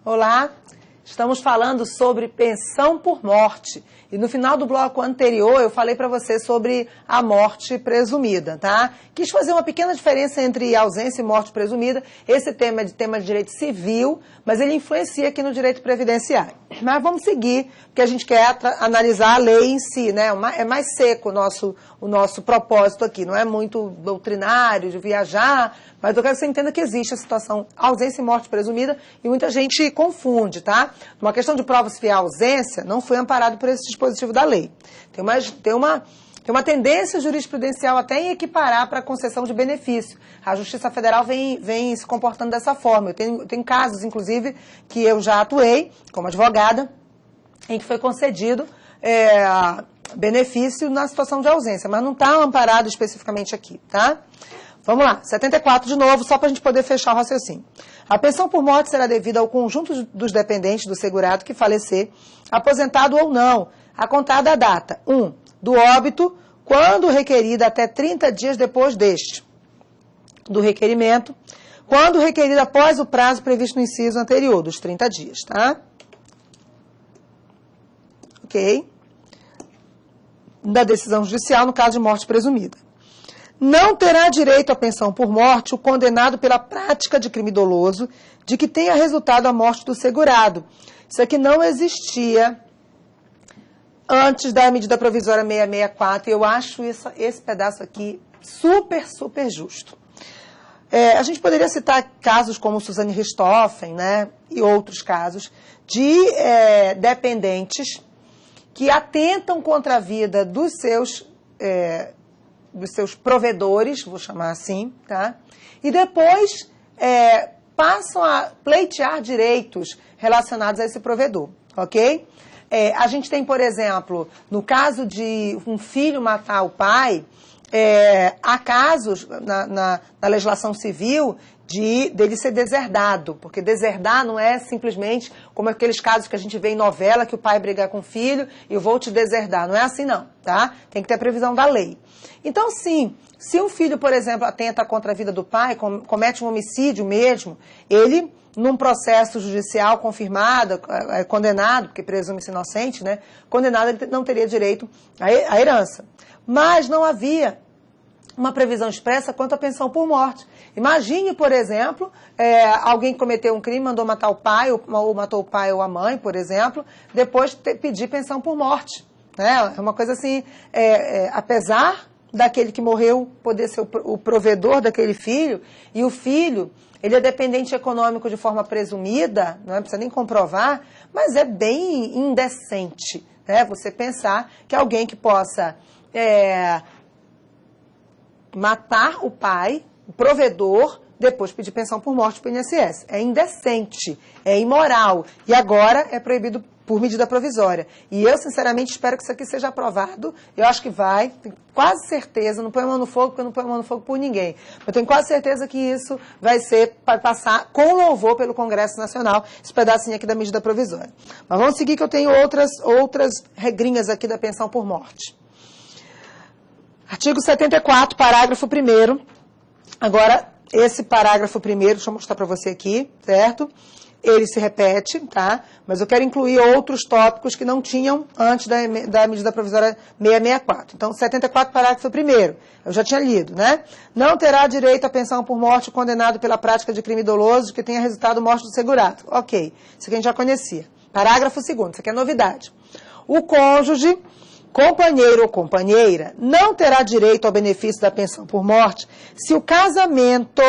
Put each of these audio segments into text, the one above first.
Olá, estamos falando sobre pensão por morte. E no final do bloco anterior eu falei para você sobre a morte presumida, tá? Quis fazer uma pequena diferença entre ausência e morte presumida. Esse tema é de direito civil, mas ele influencia aqui no direito previdenciário. Mas vamos seguir, porque a gente quer analisar a lei em si, né? É mais seco o nosso propósito aqui, não é muito doutrinário de viajar, mas eu quero que você entenda que existe a situação ausência e morte presumida e muita gente confunde, tá? Uma questão de prova se a ausência não foi amparado por esse dispositivo da lei. Tem uma tendência jurisprudencial até em equiparar para a concessão de benefício. A Justiça Federal vem se comportando dessa forma. Eu tenho casos, inclusive, que eu já atuei como advogada, em que foi concedido benefício na situação de ausência, mas não está amparado especificamente aqui, tá? Vamos lá, 74 de novo, só para a gente poder fechar o raciocínio. A pensão por morte será devida ao conjunto dos dependentes do segurado que falecer, aposentado ou não, a contar da data 1. Do óbito, quando requerida até 30 dias depois deste, do requerimento, quando requerida após o prazo previsto no inciso anterior, dos 30 dias, tá? Ok? Da decisão judicial, no caso de morte presumida. Não terá direito à pensão por morte o condenado pela prática de crime doloso de que tenha resultado a morte do segurado. Isso aqui não existia antes da medida provisória 664, e eu acho esse pedaço aqui super, super justo. A gente poderia citar casos como Suzane Richthofen, né, e outros casos, de dependentes que atentam contra a vida dos seus provedores, vou chamar assim, tá? E depois passam a pleitear direitos relacionados a esse provedor, ok? A gente tem, por exemplo, no caso de um filho matar o pai, há casos na legislação civil dele ser deserdado, porque deserdar não é simplesmente como aqueles casos que a gente vê em novela, que o pai briga com o filho e eu vou te deserdar. Não é assim não, tá? Tem que ter a previsão da lei. Então, sim, se um filho, por exemplo, atenta contra a vida do pai, comete um homicídio mesmo, ele, num processo judicial confirmado, condenado, porque presume-se inocente, né? Condenado, ele não teria direito à herança. Mas não havia uma previsão expressa quanto à pensão por morte. Imagine, por exemplo, alguém que cometeu um crime, mandou matar o pai, ou matou o pai ou a mãe, por exemplo, depois pedir pensão por morte. Né? É uma coisa assim, apesar daquele que morreu poder ser o provedor daquele filho, e o filho, ele é dependente econômico de forma presumida, não precisa nem comprovar, mas é bem indecente, né? Você pensar que alguém que possa matar o pai, o provedor, depois pedir pensão por morte para o INSS. É indecente, é imoral. E agora é proibido por medida provisória. E eu, sinceramente, espero que isso aqui seja aprovado. Eu acho que vai, tenho quase certeza, não põe a mão no fogo, porque eu não ponho a mão no fogo por ninguém. Eu tenho quase certeza que isso vai passar com louvor pelo Congresso Nacional, esse pedacinho aqui da medida provisória. Mas vamos seguir que eu tenho outras regrinhas aqui da pensão por morte. Artigo 74, parágrafo 1º. Agora, esse parágrafo 1º, deixa eu mostrar para você aqui, certo? Ele se repete, tá? Mas eu quero incluir outros tópicos que não tinham antes da medida provisória 664. Então, 74, parágrafo 1º, eu já tinha lido, né? Não terá direito à pensão por morte o condenado pela prática de crime doloso que tenha resultado morte do segurado. Ok, isso aqui a gente já conhecia. Parágrafo 2º, isso aqui é novidade. O cônjuge, companheiro ou companheira, não terá direito ao benefício da pensão por morte se o casamento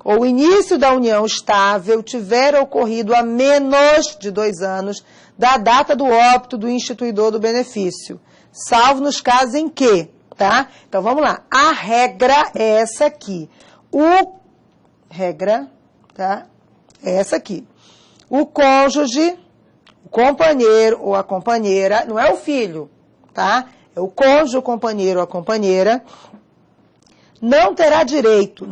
ou o início da união estável tiver ocorrido há menos de 2 anos da data do óbito do instituidor do benefício, salvo nos casos em que, tá? Então, vamos lá. A regra é essa aqui. Regra, tá? É essa aqui. O cônjuge, o companheiro ou a companheira, não é o filho, tá? É o cônjuge, o companheiro ou a companheira, não terá direito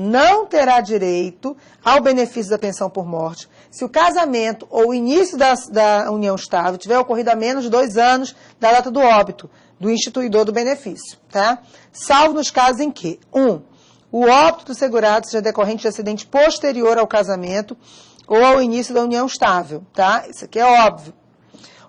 ao benefício da pensão por morte se o casamento ou o início da união estável tiver ocorrido há menos de 2 anos da data do óbito do instituidor do benefício, tá? Salvo nos casos em que, 1. O óbito do segurado seja decorrente de acidente posterior ao casamento ou ao início da união estável, tá? Isso aqui é óbvio.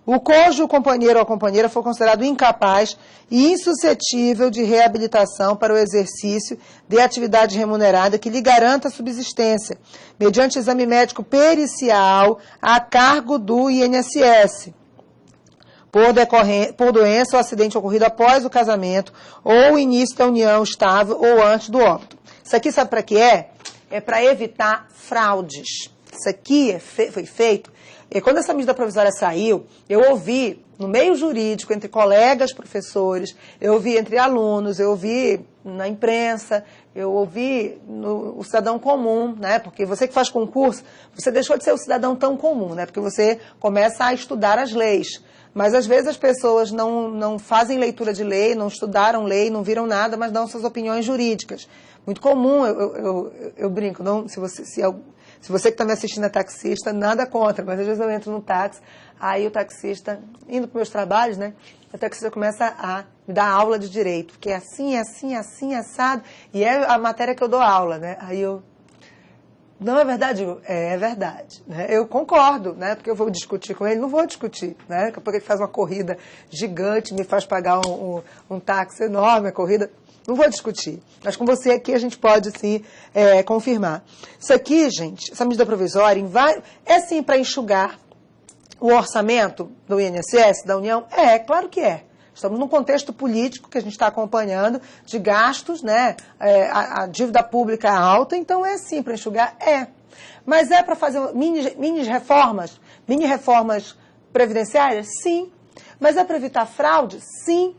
O cônjuge, o companheiro ou a companheira for considerado incapaz e insuscetível de reabilitação para o exercício de atividade remunerada que lhe garanta a subsistência, mediante exame médico pericial a cargo do INSS, por doença ou acidente ocorrido após o casamento ou o início da união estável ou antes do óbito. Isso aqui sabe para que é? É para evitar fraudes. Isso aqui foi feito. E quando essa medida provisória saiu, eu ouvi no meio jurídico, entre colegas professores, eu ouvi entre alunos, eu ouvi na imprensa, eu ouvi o cidadão comum, né? Porque você que faz concurso, você deixou de ser o cidadão tão comum, né? Porque você começa a estudar as leis. Mas às vezes as pessoas não fazem leitura de lei, não estudaram lei, não viram nada, mas dão suas opiniões jurídicas. Muito comum, eu brinco, não, se você que está me assistindo é taxista, nada contra, mas às vezes eu entro no táxi, aí o taxista, indo para os meus trabalhos, né, o taxista começa a me dar aula de direito, porque é assim, assado, e é a matéria que eu dou aula, né, aí eu, não é verdade? É verdade, né, eu concordo, né, porque eu vou discutir com ele, não vou discutir, né, daqui a pouco ele faz uma corrida gigante, me faz pagar um táxi enorme, a corrida... Não vou discutir, mas com você aqui a gente pode, sim, confirmar. Isso aqui, gente, essa medida provisória, é sim para enxugar o orçamento do INSS, da União? É, claro que é. Estamos num contexto político que a gente está acompanhando, de gastos, né? A dívida pública alta, então é sim para enxugar? É. Mas é para fazer mini reformas previdenciárias? Sim. Mas é para evitar fraude? Sim.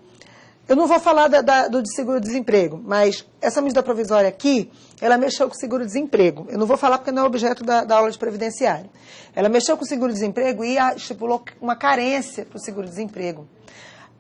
Eu não vou falar do seguro-desemprego, mas essa medida provisória aqui, ela mexeu com o seguro-desemprego. Eu não vou falar porque não é objeto da aula de previdenciário. Ela mexeu com o seguro-desemprego e estipulou uma carência para o seguro-desemprego.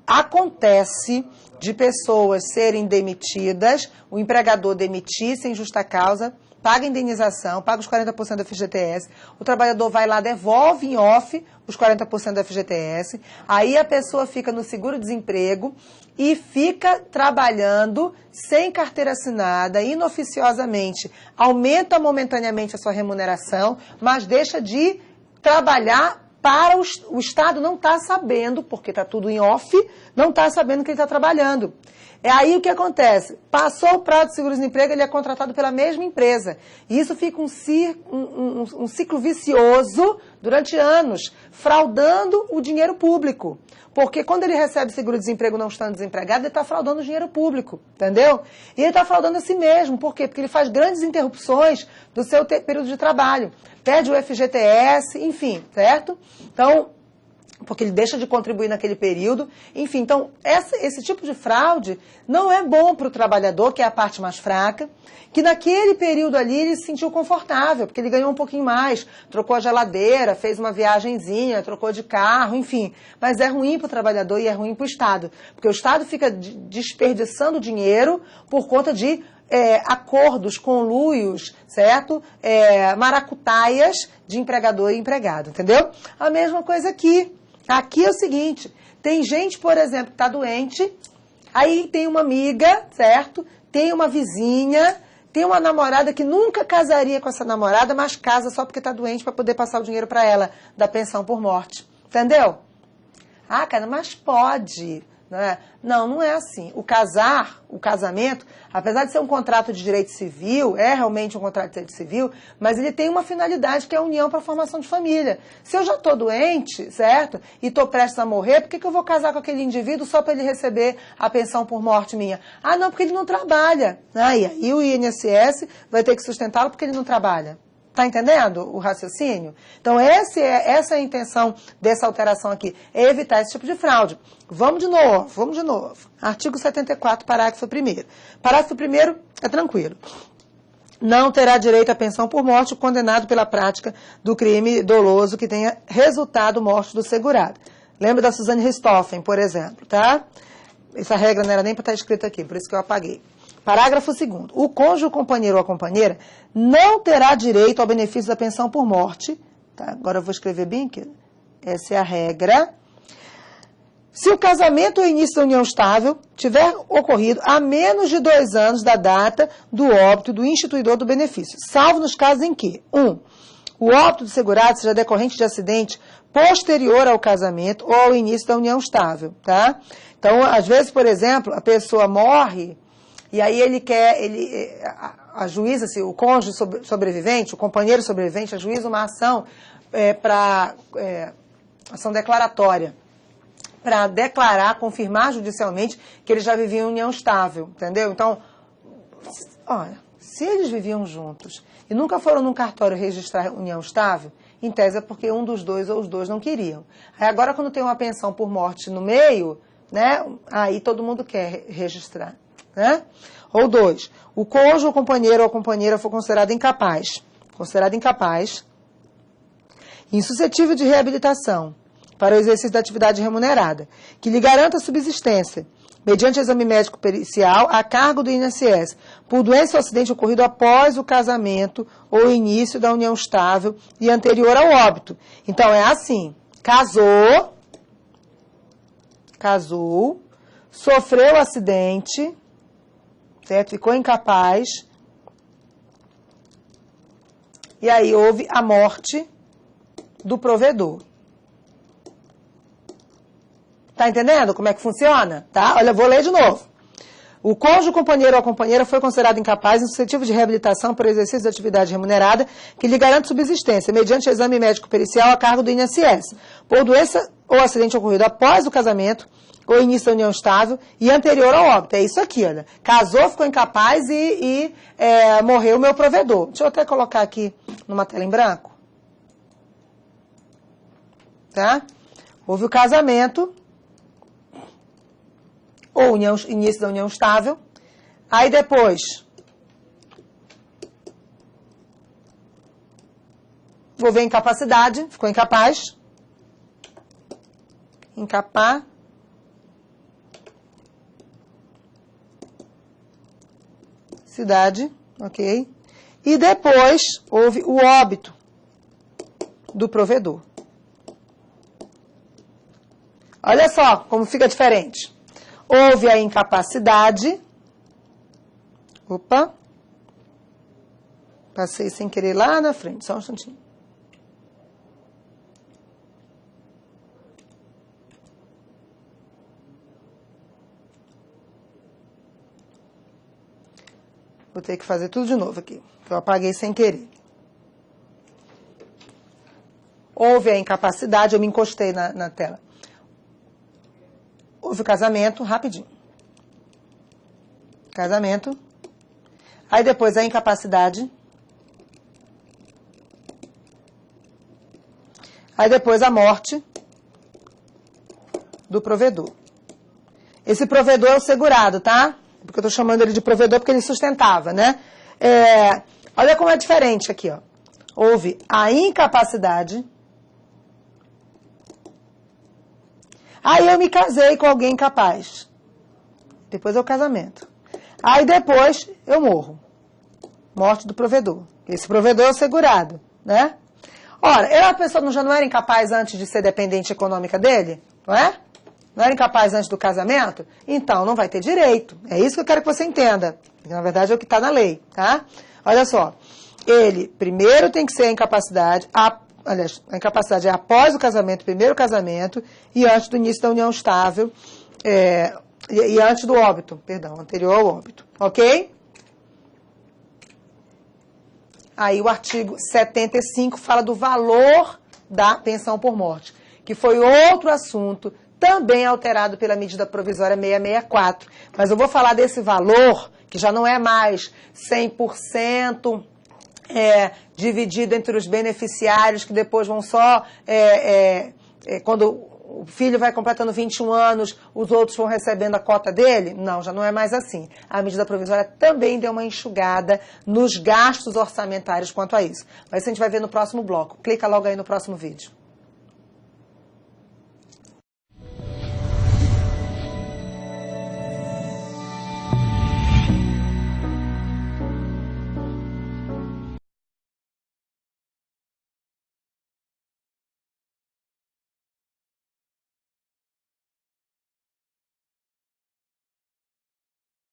Acontece de pessoas serem demitidas, o empregador demitir sem justa causa, paga a indenização, paga os 40% do FGTS, o trabalhador vai lá, devolve em off os 40% do FGTS, aí a pessoa fica no seguro-desemprego e fica trabalhando sem carteira assinada, inoficiosamente, aumenta momentaneamente a sua remuneração, mas deixa de trabalhar para o Estado não está sabendo, porque está tudo em off, não está sabendo que ele está trabalhando. É aí o que acontece. Passou o prazo de seguro-desemprego, ele é contratado pela mesma empresa. E isso fica um ciclo vicioso durante anos, fraudando o dinheiro público. Porque quando ele recebe seguro-desemprego não estando desempregado, ele está fraudando o dinheiro público, entendeu? E ele está fraudando a si mesmo. Por quê? Porque ele faz grandes interrupções do seu período de trabalho. Perde o FGTS, enfim, certo? Então, porque ele deixa de contribuir naquele período. Enfim, então, esse tipo de fraude não é bom para o trabalhador, que é a parte mais fraca, que naquele período ali ele se sentiu confortável, porque ele ganhou um pouquinho mais, trocou a geladeira, fez uma viagenzinha, trocou de carro, enfim. Mas é ruim para o trabalhador e é ruim para o Estado, porque o Estado fica desperdiçando dinheiro por conta de acordos, conluios, certo? Maracutaias de empregador e empregado, entendeu? A mesma coisa aqui. Aqui é o seguinte, tem gente, por exemplo, que está doente, aí tem uma amiga, certo? Tem uma vizinha, tem uma namorada que nunca casaria com essa namorada, mas casa só porque está doente para poder passar o dinheiro para ela da pensão por morte. Entendeu? Ah, cara, mas pode. Não é assim. O casamento, apesar de ser um contrato de direito civil, é realmente um contrato de direito civil, mas ele tem uma finalidade que é a união para a formação de família. Se eu já estou doente, certo? E estou prestes a morrer, por que eu vou casar com aquele indivíduo só para ele receber a pensão por morte minha? Ah, não, porque ele não trabalha. E aí o INSS vai ter que sustentá-lo porque ele não trabalha. Está entendendo o raciocínio? Então, essa é a intenção dessa alteração aqui, é evitar esse tipo de fraude. Vamos de novo. Artigo 74, parágrafo 1º. Parágrafo 1º é tranquilo. Não terá direito à pensão por morte o condenado pela prática do crime doloso que tenha resultado morte do segurado. Lembra da Suzane Richthofen, por exemplo, tá? Essa regra não era nem para estar escrita aqui, por isso que eu apaguei. Parágrafo 2º. O cônjuge, o companheiro ou a companheira não terá direito ao benefício da pensão por morte. Tá? Agora eu vou escrever bem aqui. Essa é a regra. Se o casamento ou início da união estável tiver ocorrido há menos de 2 anos da data do óbito do instituidor do benefício, salvo nos casos em que 1. o óbito do segurado seja decorrente de acidente posterior ao casamento ou ao início da união estável, tá? Então, às vezes, por exemplo, a pessoa morre e aí ajuiza-se, o cônjuge sobrevivente, o companheiro sobrevivente, ajuiza uma ação ação declaratória, para declarar, confirmar judicialmente que eles já viviam em união estável, entendeu? Então, olha, se eles viviam juntos e nunca foram num cartório registrar união estável, em tese é porque um dos dois ou os dois não queriam. Aí agora, quando tem uma pensão por morte no meio, né, aí todo mundo quer registrar, né? Ou 2, o cônjuge, o companheiro ou a companheira for considerado incapaz, insuscetível de reabilitação para o exercício da atividade remunerada, que lhe garanta a subsistência, mediante exame médico pericial, a cargo do INSS, por doença ou acidente ocorrido após o casamento ou início da união estável e anterior ao óbito. Então, é assim, casou, sofreu acidente, certo? Ficou incapaz, e aí houve a morte do provedor. Tá entendendo como é que funciona? Tá? Olha, eu vou ler de novo. O cônjuge, companheiro ou a companheira foi considerado incapaz, insuscetível de reabilitação por exercício da atividade remunerada que lhe garante subsistência, mediante exame médico pericial a cargo do INSS, por doença ou acidente ocorrido após o casamento ou início da união estável e anterior ao óbito. É isso aqui, olha. Casou, ficou incapaz e morreu o meu provedor. Deixa eu até colocar aqui numa tela em branco. Tá? Houve o casamento ou início da união estável. Aí depois, vou ver incapacidade, ficou incapaz. Incapacidade, ok? E depois houve o óbito do provedor. Olha só como fica diferente. Houve a incapacidade. Opa. Passei sem querer lá na frente. Só um instantinho. Vou ter que fazer tudo de novo aqui, que eu apaguei sem querer. Houve a incapacidade, eu me encostei na tela. Houve o casamento, rapidinho. Casamento. Aí depois a incapacidade. Aí depois a morte do provedor. Esse provedor é o segurado, tá? Porque eu tô chamando ele de provedor porque ele sustentava, né? Olha como é diferente aqui, ó. Houve a incapacidade. Aí eu me casei com alguém incapaz. Depois é o casamento. Aí depois eu morro. Morte do provedor. Esse provedor é o segurado, né? Ora, a pessoa já não era incapaz antes de ser dependente econômica dele? Não é? Não era incapaz antes do casamento? Então não vai ter direito. É isso que eu quero que você entenda. Na verdade é o que está na lei, tá? Olha só. Ele primeiro tem que ser a incapacidade... Aliás, a incapacidade é após o casamento, primeiro casamento, e antes do início da união estável, e antes do óbito, perdão, anterior ao óbito, ok? Aí o artigo 75 fala do valor da pensão por morte, que foi outro assunto, também alterado pela medida provisória 664. Mas eu vou falar desse valor, que já não é mais 100%, dividido entre os beneficiários, que depois vão só, quando o filho vai completando 21 anos, os outros vão recebendo a cota dele? Não, já não é mais assim. A medida provisória também deu uma enxugada nos gastos orçamentários quanto a isso. Mas isso a gente vai ver no próximo bloco. Clica logo aí no próximo vídeo.